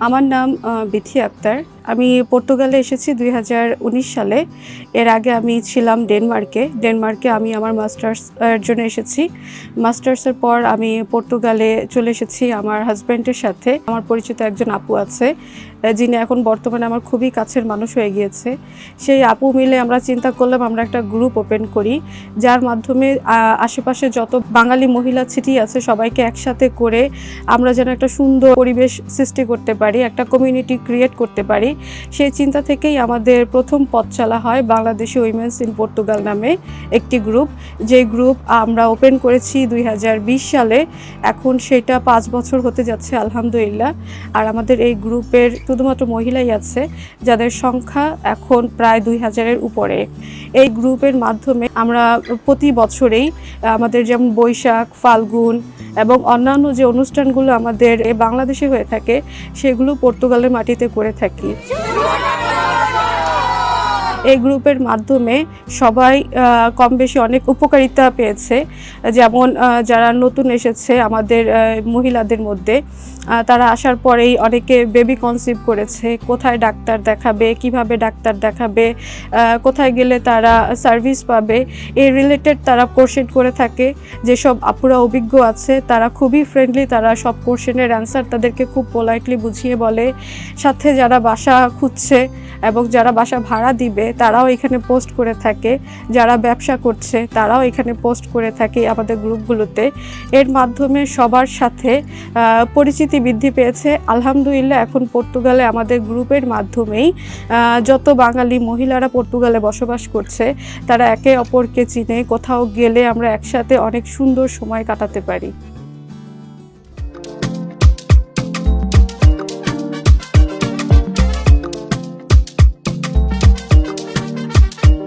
আমার নাম বিথি আক্তার। আমি পর্তুগালে এসেছি 2019 সালে। এর আগে আমি ছিলাম ডেনমার্কে আমি আমার মাস্টার্স এর জন্য এসেছি। মাস্টার্সের পর আমি পর্তুগালে চলে এসেছি আমার হাজব্যান্ডের সাথে। আমার পরিচিত একজন আপু আছে, যিনি এখন বর্তমানে আমার খুবই কাছের মানুষ হয়ে গিয়েছে। সেই আপু মিলে আমরা চিন্তা করলাম আমরা একটা গ্রুপ ওপেন করি, যার মাধ্যমে আশেপাশে যত বাঙালি মহিলা ছিটি আছে সবাইকে একসাথে করে আমরা যেন একটা সুন্দর পরিবেশ সৃষ্টি করতে পারি, একটা কমিউনিটি ক্রিয়েট করতে পারি। সেই চিন্তা থেকেই আমাদের প্রথম পথ চলা হয় বাংলাদেশি উইমেন্স ইন পর্তুগাল নামে একটি গ্রুপ। যে গ্রুপ আমরা ওপেন করেছি 2020 সালে। এখন সেটা 5 বছর হতে যাচ্ছে আলহামদুলিল্লাহ। আর আমাদের এই গ্রুপের শুধুমাত্র মহিলাই আছে, যাদের সংখ্যা এখন প্রায় 2000-এর উপরে। এই গ্রুপের মাধ্যমে আমরা প্রতি বছরেই আমাদের যেমন বৈশাখ, ফাল্গুন এবং অন্যান্য যে অনুষ্ঠানগুলো আমাদের বাংলাদেশে হয়ে থাকে সেগুলো পর্তুগালের মাটিতে করে থাকি। এই গ্রুপের মাধ্যমে সবাই কম বেশি অনেক উপকারিতা পেয়েছে। যেমন যারা নতুন এসেছে আমাদের মহিলাদের মধ্যে, তারা আসার পরেই অনেকে বেবি কনসিভ করেছে, কোথায় ডাক্তার দেখাবে, কিভাবে ডাক্তার দেখাবে, কোথায় গেলে তারা সার্ভিস পাবে, এই রিলেটেড তারা কোশ্চেন করে থাকে। যেসব আপুরা অভিজ্ঞ আছে তারা খুবই ফ্রেন্ডলি, তারা সব কোশ্চেনের অ্যান্সার তাদেরকে খুব পোলাইটলি বুঝিয়ে বলে। সাথে যারা বাসা খুঁজছে এবং যারা বাসা ভাড়া দিবে তারাও এখানে পোস্ট করে থাকে, যারা ব্যবসা করছে তারাও এখানে পোস্ট করে থাকে আমাদের গ্রুপগুলোতে। এর মাধ্যমে সবার সাথে পরিচিতি বৃদ্ধি পেয়েছে আলহামদুলিল্লাহ। এখন পর্তুগালে আমাদের গ্রুপের মাধ্যমেই যত বাঙালি মহিলারা পর্তুগালে বসবাস করছে তারা একে অপরকে চিনে, কোথাও গেলে আমরা একসাথে অনেক সুন্দর সময় কাটাতে পারি।